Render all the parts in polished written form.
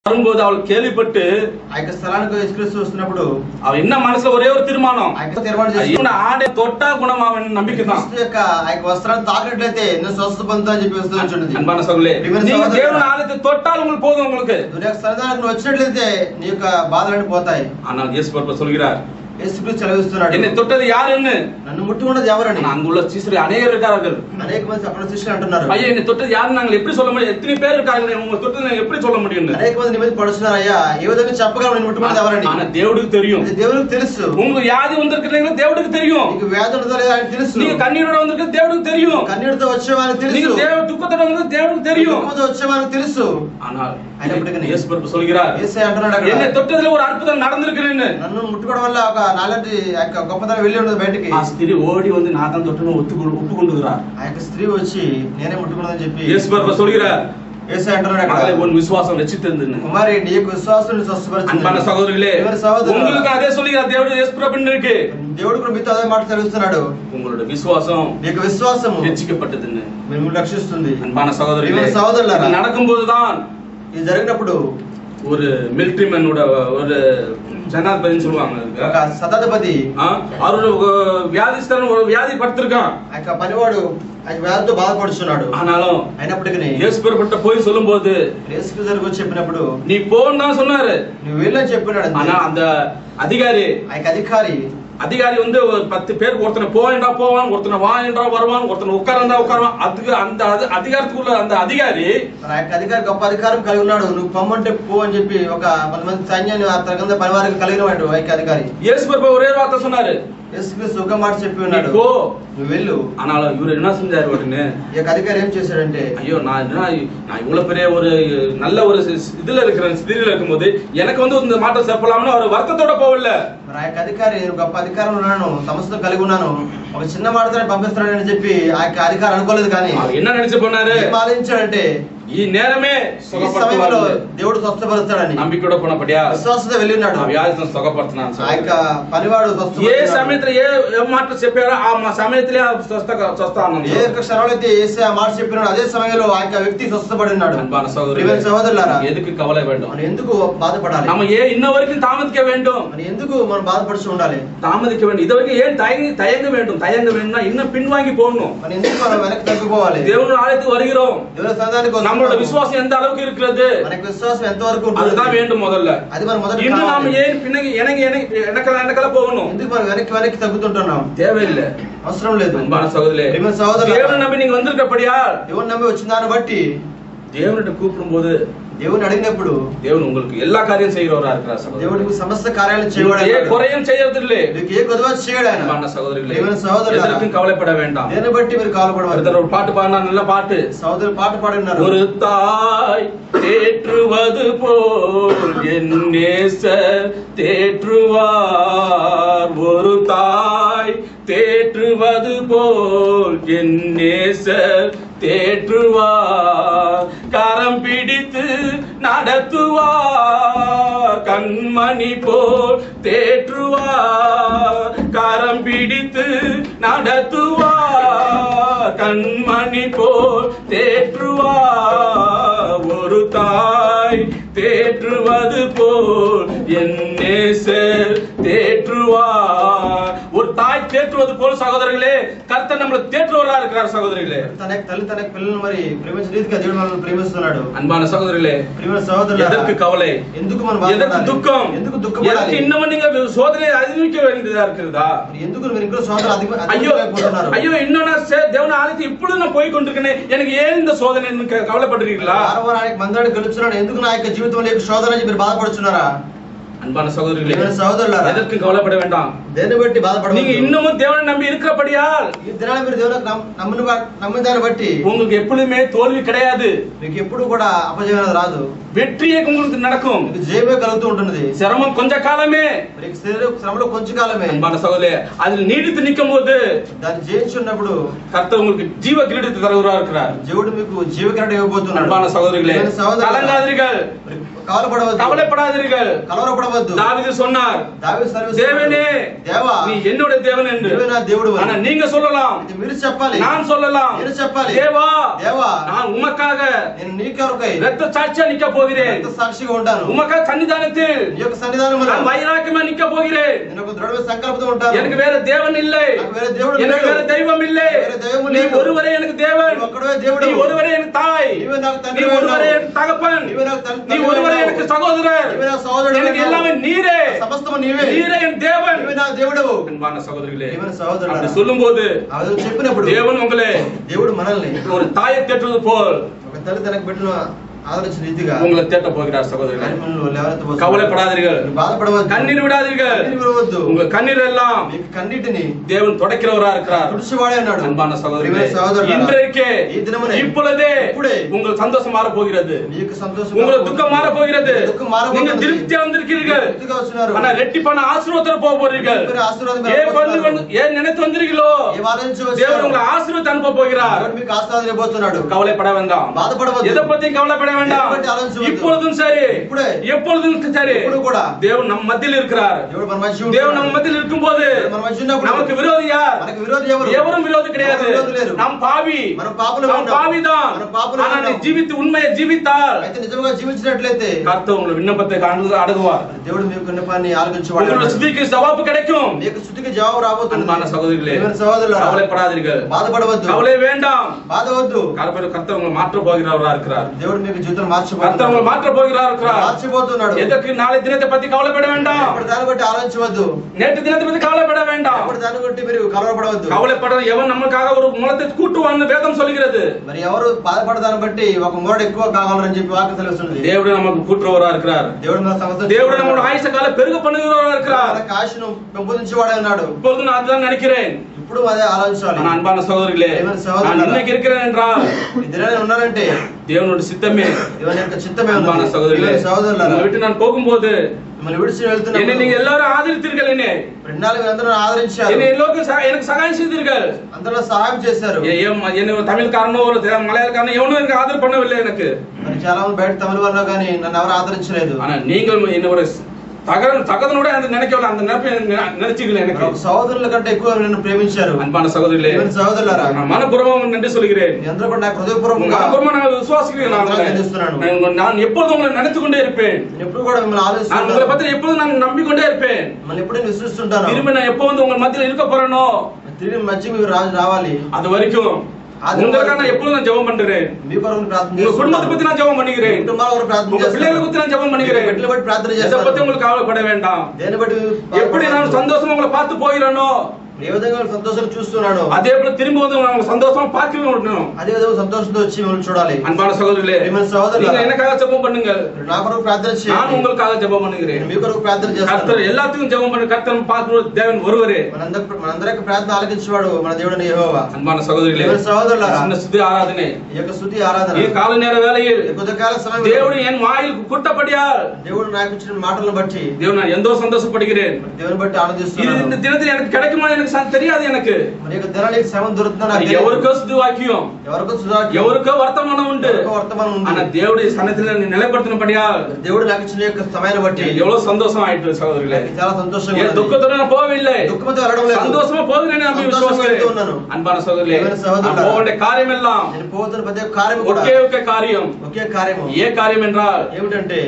வரும்போது அவள் கேள்விப்பட்டு ఆ యొక్క స్థలానికి యేసుక్రీస్తు వస్తున్నప్పుడు அவள் என்ன மனசுல ஒரே ஒரு தீர்மானம், ఆ యొక్క తీర్మానం చేసి ఆడే తొట్టా గుణం ఆమె నమ్మిక యొక్క ఆ యొక్క వస్త్రాన్ని తాకినట్లయితే నేను స్వస్థత పొందుతా అని చెప్పి వస్తుంది. அன்பான சகோதரர்களே, நீங்க தேவன் ஆலயத்தை தொட்டால் உங்களுக்கு போதும், உங்களுக்கு సన్నిధానానికి నువ్వు వచ్చినట్లయితే నీ యొక్క బాధలన్నీ పోతాయి. ஆனால் இயேசு பரப்ப சொல்கிறார், యేసుక్రీస్తు సెలవిస్తున్నాడు, என்னை தொட்டது யாருன்னு. నన్ను ముట్టుకున్నది ఎవరని. அங்குள்ள சீஷர்கள் அநேகர் இருக்கார்கள். అనేక మంది అక్కడ శిష్యులు అంటున్నారు, ஐயா என்னை தொட்டது யாருன்னு நாங்கள் எப்படி சொல்ல முடியும், எத்தனை பேர் இருக்காங்க உங்க தொட்டது நாங்கள் எப்படி சொல்ல முடியும். అనేక మంది నీ మీద పడుతున్నారు, అయ్యా ఏ విధంగా చెప్పగలం నేను ముట్టుకున్నది ఎవరని. ஆனா தேவனுக்கு தெரியும், దేవుడికి తెలుసు. உங்களுக்கு வியாதி வந்திருக்கிறீங்களா దేవుడికి தெரியும், నీకు వ్యాధి ఉందో లేదో ఆయనకు తెలుసు. நீங்க கண்ணீரோட வந்திருக்கிறது దేవుడికి தெரியும், కన్నీరుతో వచ్చేవానికి తెలుసు. நீங்க தேவ துக்கத்தோட வந்திருக்கிறது దేవుడికి தெரியும். దుఃఖంతో వచ్చేవానికి తెలుసు. ஆனால் అయినప్పటికీ இயேசு பரப்ப சொல்கிறார், యేసయ్య అంటున్నాడు అక్కడ, என்னை தொட்டதுல ஒரு அற்புதம் நடந்திருக்குன்னு. నన్ను ముట్టుకోవడం వల్ల ఒక నాలాంటి ఆ యొక్క గొప్పతనం వెళ్ళి ఉన్నది బయటికి. ఆ స్త్రీ ఓడి வந்து நாதான் தொட்டனு ஒப்புக்கொண்டுகிறார். ఆ యొక్క స్త్రీ వచ్చి నేనే ముట్టుకున్నదని చెప్పి இயேசு பரப்ப சொல்கிறார், యేసయ్య అంటున్నాడు అక్కడ, மகளே உன் விசுவாசம் ரட்சித்ததுன்னு. కుమారి నీ యొక్క విశ్వాసాన్ని స్వస్థపరిచింది. அன்பான சகோதரர்களே, உங்களுக்கு அதே சொல்கிறார் దేవుడు இயேசு பரப்பன்னு இருக்கு. దేవుడు కూడా మీతో అదే మాట తెలుస్తున్నాడు, உங்களோட விசுவாசம் నీ యొక్క విశ్వాసము ரட்சிக்கப்பட்டதுன்னு. మిమ్మల్ని రక్షిస్తుంది. அன்பான சகோதரர்களே, సహోదరులారా, நடக்கும்போதுதான் ఇది జరిగినప్పుడు ஒரு மிலிட்டரி மேனோட ஒரு ஜனாதிபதினு சொல்லுவாங்க, ఒక శతాధిపతి அவரோட வியாதிஸ்தரன் ஒரு வியாதி படுத்திருக்கான். ఆ యొక్క పనివాడు ఆ వ్యాధితో బాధపడుతున్నాడు. ஆனாலும் అయినప్పటికీ இயேசு பரப்பட்ட போய் சொல்லும்போது యేసుకు దగ్గరికి చెప్పినప్పుడు நீ போன்னு தான் சொன்னாரு, నువ్వు వెళ్ళని చెప్పినాడు. ஆனா அந்த அதிகாரி ఆ యొక్క అధికారి வந்து ஒரு 10 பேர், ஒருத்தனை போவேண்டா போவான், ஒருத்தனை வா என்றா வருவான், ஒருத்தனை உட்காரண்டா உட்காருவான். அதுக்கு அந்த அதிகாரத்துக்குள்ள அந்த அதிகாரி ఆ యొక్క అధికారి గొప్ప అధికారం కలిగి ఉన్నాడు. నువ్వు పొమ్మంటే పో అని చెప్పి ఒక 10 మంది సైన్యాన్ని అతని కింద పనివారికి కలిగిన వాడు ఆ యొక్క అధికారి. இயேசு பரப்ப ஒரே வார்த்தை சொன்னாரு, యేసుక్రీస్తు ఒక మాట చెప్పి ఉన్నాడు, போ, నువ్వు వెళ్ళు. ஆனாலும் இவர் என்ன செஞ்சாரு உடனே, ఈ యొక్క అధికారి ఏం చేశాడంటే, ஐயோ நான் இவ்வளவு பெரிய ஒரு நல்ல ஒரு இதுல இருக்கிற ஸ்திதியில இருக்கும்போது எனக்கு வந்து இந்த மாற்றம் செப்பலாம்னு அவர் வருத்தத்தோட போகல. మరి ఆ యొక్క అధికారి గొప్ప అధికారం ఉన్నాను, సమస్తం కలిగి ఉన్నాను, ఒక చిన్న మాటతో పంపిస్తున్నాడని చెప్పి ఆ యొక్క అధికారి అనుకోలేదు. కానీ என்ன நினைச்சு போனாரு, ఆలోచించాడంటే ఈ నేరమే సమయంలో దేవుడు స్వస్థపరుస్తాడని நம்பிக்கையோட போனபடியா విశ్వాసంతో వెళ్ళి ఉన్నాడు. ఆ వ్యాధిని స్వస్థపరుస్తున్నాను. ఆ యొక్క పనివాడు ఏ సమయంలో ఏ మాట చెప్పారో ఆ సమయంలో స్వస్థ అన్నాడు. ఏ యొక్క క్షణంలో అయితే యేసు ఆ మాట చెప్పినాడు అదే సమయంలో ఆ యొక్క వ్యక్తి స్వస్థపడి ఉన్నాడు. அன்பான சகோதரர்களே, సహోదరులారా, எதுக்கு கவலை வேண்டும், మనం ఎందుకు బాధపడాలి, நம்ம ஏன் இன்ன வரைக்கும் தாமதிக்க வேண்டும், మనం ఎందుకు మనం బాధపడుతూ ఉండాలి, தாமதிக்க வேண்டும், இது வரைக்கும் ஏன் தயங்க வேண்டும், தயங்க வேண்டும்னா இன்னும் பின்வாங்கி போகணும். మనం ఎందుకు మనం వెనక్కి తగ్గిపోవాలి. దేవుని ఆలయத்துக்கு வருகிறோம், దేవుని సన్నిధానానికి நம்மளோட விசுவாசம் எந்த அளவுக்கு இருக்கிறது, మనకి విశ్వాసం ఎంత వరకు ఉంటుంది, அதுதான் வேண்டும் முதல்ல. అది మనం మొదట இன்னும் நாம ஏன் பின்னங்கி எனக்கல போகணும், ఎందుకు మనం వెనక్కి తగ్గుతుంటున్నాం, தேவையில்லை, అవసరం లేదు. அன்பான சகோதரர்களே, தேவனை நம்பி நீங்க வந்திருக்கப்படியா, దేవుని నమ్మి వచ్చిన దాన్ని బట్టి தேவனிட்ட கூப்பிடும் போது దేవుని అడిగినప్పుడు தேவன் உங்களுக்கு எல்லா காரியம் செய்கிறவரா இருக்கிறார் சகோதரர்களே. దేవుడికి సమస్త కార్యాలు చేయవాడు, ఏ குறையும் செய்யறதில்லை. మీకు ఏ కొదవ చేయడు ఆయన. அன்பான சகோதரர்களே, దేవుని సహోదరులారా, எதற்கும் கவலைப்பட வேண்டாம். దేని బట్టి మీరు కవలపడవద్దు. ஒரு பாட்டு பாடினா நல்ல பாட்டு, సహోదరు పాట పాడినారు, ஒரு தாய் தேற்றுவது போல் என் நேசர் தேற்றுவார், ஒரு தாய் தேற்றுவது போல் என் நேசர் தேற்றுவார், கரம் பிடித்து நடத்துவார், கண்மணி போல் தேற்றுவார், கரம் பிடித்து நடத்துவார், கண்மணி போல் தேற்றுவார், ஒரு தாய் தேற்றுவது போல் என் நேசர் தேற்றுவார். ஒரு தாய் தேற்றுவது போல் சகோதரர்களே கர்த்தர் நம்மளை தேற்றுவரா இருக்கிறார். சகோதரர்களே, తన పిల్లలను మరి ప్రేమించే రీతిగా దేవుడు మనల్ని ప్రేమిస్తున్నాడు. அன்பான சகோதரர்களே, ప్రియమైన సహోదరులారా, எதற்கு கவலை, ఎందుకు మనం எதற்கு துக்கம், ఎందుకు దుఃఖపడాలి, எதற்கு இன்னும் நீங்க சோதனையை அதிகரிக்க வேண்டியதா இருக்கிறதா, ఎందుకు మీరు ఇంకా సోదరు ஐயோ అధికమైపోతున్నారు. ஐயோ இன்னும் நான் தேவன ஆலயத்தை இப்பொழுது நான் போய் கொண்டிருக்கேன், எனக்கு ஏன் இந்த சோதனை கவலைப்படுறீங்களா, వారానికి మందిరానికి గెలుచున్నాడు, ఎందుకు నా యొక్క జీవితంలో శోధన మీరు బాధపడుతున్నారా. அன்பான சகோதரர்களே, సహోదరులారా, எதற்கு கவலைப்பட வேண்டாம், దేని బట్టి బాధపడవద్దు. நீங்க இன்னமும் தேவனை நம்பி இருக்கிறபடியால் ఈ దినాన మీరు దేవుని నమ్మిన దాన్ని బట్టి உங்களுக்கு எப்பொழுதுமே தோல்வி கிடையாது, మీకు ఎప్పుడు కూడా అపజయం రాదు, வெற்றியே உங்களுக்கு நடக்கும், మీకు జయమే కలుగుతూ ఉంటుంది. சிரமம் கொஞ்ச காலமே, మీకు శ్రమలో కొంచెం కాలమే. அன்பான சகோதரே, அதில் நீடித்து நிற்கும் போது దాన్ని జయించున్నప్పుడు கர்த்தர் உங்களுக்கு ஜீவ கிரீடத்தை தருகிறவரா இருக்கிறார். దేవుడు మీకు జీవకిరీటం ఇవ్వబోతున్నాడు. அன்பான சகோதரர்களே, கலங்காதீர்கள், కవలపడవద్దు, கவலைப்படாதீர்கள், కలవరపడవద్దు. బాధపడవద్దు. தாவீது சொன்னார், దావీదు సర్వీస్ தேவனே దేవా நீ என்னோட தேவன் என்று. నీవే నా దేవుడు ஆனா நீங்க சொல்லலாம், ఇది మీరు చెప్పాలి, நான் சொல்லலாம், మీరు చెప్పాలి. தேவா దేవా நான் உமக்காக నేను నీ కొరకై ரத்த சாட்சியா நிக்க போகிறேன், ఎంత సాక్షిగా ఉంటాను. உமக்காக சன்னிதானத்தில் నీ యొక్క సన్నిధానములో நான் వైరాగ్యமா நிக்க போகிறேன். నేను ఒక దృఢమైన సంకల్పంతో ఉంటాను. எனக்கு வேற தேவன் இல்லை, నాకు వేరే దేవుడు எனக்கு లేడు. வேற தெய்வம் இல்லை, வேற దైవము நீ లేదు. ஒருவரே எனக்கு தேவன், నీవు ఒక్కడే దేవుడు. நீ ஒருவரே எனக்கு தாய், నీవే నాకు நீ తండ్రి ஒருவரே ఉన్నావు. எனக்கு தகப்பன், నీవే నాకు తండ్రి நீ ஒருவரே எனக்கு சகோதரர், నీవే నాకు సహోదరుడు. எனக்கு எல்லாமே நீரே, సమస్తము నీవే. நீரே என் தேவன். నీవే నా దేవుడు. அன்பான சகோதரிகளே, నీవే నా సహోదరుడు. அப்படி சொல்லும்போது అది చెప్పినప్పుడు தேவன் உங்களை దేవుడు మనల్ని ஒரு தாயை தேற்றுவது போல் ఒక తల్లి తనకు బిడ్డను ఆదరించిన రీతిగా உங்களை தேட்ட போகிறார் சகோதரர்களே. కన్నీళ్ళు లేవనెత్తబోతున్నారు. கவலைப்படாதீர்கள், మీరు బాధపడవద్దు. கண்ணீர் விடாதீர்கள், కన్నీరు విడవద్దు. உங்க கண்ணீர் எல்லாம் మీకు కన్నీటిని தேவன் துடைக்கிறவரா இருக்கிறார். తుడిచివాడే అన్నాడు. அன்பான சகோதரர்களே, ప్రియమైన సహోదరులారా, இன்றைக்கே ఈ దినమునే இப்பொழுதே ఇప్పుడే உங்கள் சந்தோஷம் மாற போகிறது, మీకు సంతోషం உங்களுக்கு துக்கம் மாற போகிறது, దుఃఖం మారబోతుంది. நீங்க திருப்தியா வந்திருக்கிறீர்கள், திருப்திగా వచ్చున్నారు. ஆனா ரெட்டிப்பான ஆசீர்வாதத்தோட போக போறீர்கள். మీరు ఆశీర్వాదం ஏன் நினைத்து வந்தீர்களோ ఏ ఆలోచించి தேவன் వచ్చారు. உங்களை ஆசீர்வாதம் அனுப்ப போகிறார். దేవుడు మీకు ఆశీర్వాదం ఇవ్వబోతున్నాడు. கவலைப்பட வேண்டாம், బాధపడవద్దు. எதை பத்தி கவலைப்பட வேண்டாம். எதை பத்தி ஆலோசிக்கவద్దు. இப்பொழுதும் சரி, ఇప్పుడే எப்பொழுதும் சரி, ఇప్పుడు కూడా தேவன் நம் மத்தியில் இருக்கிறார். దేవుడు మన మధ్య தேவன் நம்ம மத்தியில் இருக்கும்போது మన మధ్య ఉన్నప్పుడు நமக்கு விரோதி யார்? మనకు విరోధి ఎవరు? ఎవரும் విరోధి கிடையாது. ఎవరు విరోధి లేరు. நாம் பாவி, మనం పాపులు நாம் ఉన్నాం. பாவிதான். మనం పాపులు ஆனா நீ ఉన్నాం. ஜீவித்து உண்மையை ஜீவித்தால் అయితే నిజంగా జీవించినట్లయితే கர்த்தர் உங்கள் விண்ணப்பத்தை அடங்குவார். దేవుడు మీకు విన్నపాన్ని ఆలకించువాడు. உங்கள் స్తుதிக்கு ஜவாபு கிடைக்கும். మీకు స్తుతికి జవాబు రాబోతుంది. அன்பான சகோதரிகளே, ప్రియమైన సహోదరులారా, கவலைப்படாதீர்கள், బాధపడవద్దు. கவலை வேண்டாம். బాధవద్దు. கர்த்தர் உங்களை மாற்ற போகிறவரா இருக்கிறார். దేవుడు మీకు జీవితం கர்த்தர் మార్చబోతున్నాడు. உங்களை மாற்ற போகிறவரா இருக்கிறார். మార్చబోతున్నాడు. எதற்கு நாளை தினத்தை பத்தி கவலைப்பட வேண்டாம், ఇప్పుడు దాన్ని బట్టి ఆలోచించవద్దు. நேற்று தினத்தை பத்தி கவலைப்பட வேண்டாம். ఇప్పుడు దాన్ని బట్టి మీరు కలవరపడవద్దు. கவலைப்பட எவன் நமக்காக ஒரு முளத்தை கூட்டுவான்னு வேதம் சொல்கிறது. మరి ఎవరు బాధపడదాన్ని బట్టి ఒక మూడ ఎక్కువ కావాలని చెప్పి వాక్యం తెలుస్తుంది. దేవుడు நமக்கு கூட்டுறவரா இருக்கிறார். దేవుడు మన సమస్య దేవుడు நம்மளோட ஆயுச கால பெருக பண்ணுகிறவரா இருக்கிறார். మన ఆశను పెంపొందించేవాడే ఉన్నాడు. இப்பொழுது நான் அதுதான் நினைக்கிறேன். ఇప్పుడు అదే ఆలోచించాలి. நான் அன்பான சகோதரிகளே, நான் இன்னைக்கு இருக்கிறேன் என்றால் ఈ దినాన్ని ఉన్నారంటే தேவனோட சித்தமே. దేవుని యొక్క చిత్తమే ఉంది. அன்பான சகோதரிகளே, సహోదరులారా, உங்களை விட்டு நான் போகும்போது మిమ్మల్ని విడిచి என்னை వెళ్తున్నప్పుడు நீங்க எல்லாரும் ஆதரித்தீர்கள், என்னை అందరూ ఆదరించారు. என்னை எல்லோருக்கும் எனக்கு சகாயம் செய்தீர்கள். అందరూ సహాయం చేశారు. என்ன தமிழ்காரனோ ஒரு மலையாளக்காரனோ எவனும் எனக்கு ஆதரவு பண்ணவில்லை எனக்கு. మరి చాలా మంది బయట తమిళ వాళ్ళు కానీ నన్ను ఎవరు ఆదరించలేదు. ஆனா நீங்கள் என்னோட தகதனோட அந்த நினைக்கல, அந்த நினைப்பை நினைச்சீர்கள் எனக்கு. సహోదరుల కంటే ఎక్కువ నన్ను ప్రేమించారు. அன்பான சகோதரிகளே, సహోదరులారా, நான் மனப்பூர்வமாக நன்றி சொல்கிறேன். మీ అందరూ కూడా నాకు హృదయపూర్వకంగా மனப்பூர்வமாக நான் விசுவாசிக்கிறேன். நான் எப்பொழுதும் உங்களை நினைத்துக் கொண்டே இருப்பேன். నేను ఎప్పుడు కూడా మిమ్మల్ని நான் உங்களை ఆలోచిస్తున్నాను. பத்தி எப்பொழுதும் நான் நம்பிக்கொண்டே இருப்பேன். మిమ్మల్ని ఎప్పుడూ విశ్వసిస్తుంటాను. திரும்ப நான் எப்போ வந்து உங்க மத்தியில் இருக்க போறேனோ తిరిగి మధ్య మీరు రావాలి. அது வரைக்கும் உங்களுக்காக நான் எப்பொழுதும் நான் ஜெபம் பண்றேன். మీ కొరకు ప్రార్థన உங்க குடும்பத்தை பத்தி நான் ஜெபம் பண்ணிக்கிறேன். కుటుంబాల కొరకు ప్రార్థన உங்க பிள்ளைகளை చేస్తాను. பத்தி நான் ஜெபம் பண்ணிக்கிறேன். బిడ్డల బట్టి ప్రార్థన இதை చేస్తాను. பத்தி உங்களுக்கு கவலைப்பட வேண்டாம். దేని బట్టి எப்படி நான் சந்தோஷமா உங்களை பார்த்து போகிறேனோ ఏ విధంగా సంతోషం చూస్తున్నాను அதே போல திரும்ப வந்து உங்களை சந்தோஷமா பார்க்கவே விடணும். అదే విధంగా సంతోషంతో వచ్చి మిమ్మల్ని చూడాలి. அன்பான சகோதரர்களே, ప్రియమైన సహోదరులారా, நீங்க எனக்காக ஜெபம் பண்ணுங்கள், నా కొరకు ప్రార్థన நான் చేయండి. உங்களுக்காக ஜெபம் பண்ணுகிறேன். మీ కొరకు ప్రార్థన చేస్తాను. கர்த்தர் எல்லாத்துக்கும் ஜெபம் பண்ணு. கர்த்தர் பார்க்கிற தேவன் ஒருவரே. మనందరికి ప్రార్థన ఆలకించేవాడు మన దేవుడైన యెహోవా. அன்பான சகோதரர்களே, ప్రియమైన సహోదరులారా, சின்ன స్తుதி ஆராதனை ఈ యొక్క స్తుతి ఆరాధన ఈ కాల నేర వేళயில் ఈ కొద్దికాల సమయం దేవుడు என் வாயில் குட்டப்படியால் దేవుడు నాకు ఇచ్చిన మాటలను బట్టి தேவன் நான் எந்தோ சந்தோஷப்படுகிறேன். దేవుని బట్టి இது ఆనందిస్తున్నాను. இந்த தினத்தில் எனக்கு கிடைக்குமா எனக்கு தெரியாது. எனக்கு మరి యొక్క దినానికి శ్రమ దొరుకుతుందా నాకు அது తెలియదు. ఎవరికో స్తుతి వాక్యం, ఎవరికో సుధాకి ఎవరికో వర్తమానం ఉండు. ఎవరికో వర్తమానం ఉంది. ஆனா தேவனுடைய சன்னதியில் நிலைப்படுத்தினபடியால் దేవుడు నాకు ఇచ్చిన యొక్క సమయాన్ని బట్టి எவ்வளவு சந்தோஷம் ஆயிட்டு சகோதரர்களே. నాకు చాలా సంతోషంగా என் ఉంది. துக்கத்தோட நான் போகவில்லை, దుఃఖంతో వెళ్ళడం లేదు. சந்தோஷமா போகிறேன். நான் సంతోషంగా వెళ్తూ ఉన్నాను. அன்பான சகோதரர்களே, ప్రియమైన సహోదరులారా, போக வேண்டிய காரியம் எல்லாம் నేను పోతున్న ప్రతి ఒక్క కార్యం కూడా ஒரே ஒரே காரியம். ఒకే కార్యము. ఏ కార్యం என்றால் ఏమిటంటే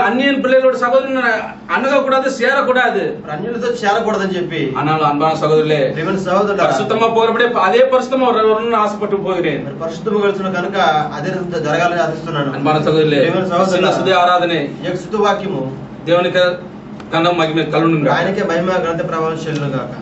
அந்நியன் பிள்ளைகளோட சகோதரன் அணுக கூடாது, சேரக்கூடாது. అన్యులతో చేరకూడదని చెప్పి. ஆனால் அன்பான சகோதரர்களே, ప్రియమైన సహోదరులారా, பரிசுத்தமா போகிறபடியே அதே பரிசுத்தமா வரணும்னு ஆசைப்பட்டு போகிறேன். మరి పరిశుద్ధంగా వెళ్తున్న కనుక అదే రీతిలో జరగాలని ఆశిస్తున్నాను. அன்பான சகோதரர்களே, ప్రియమైన సహోదరులారా, சின்ன சுதி ஆராதனை ఈ యొక్క స్తుతి వాక్యము தேவனுக்கு கனம் மகிமை கலனுங்க. ఆయనకే మహిమ ఘనత ప్రభావం చెల్లును గాక.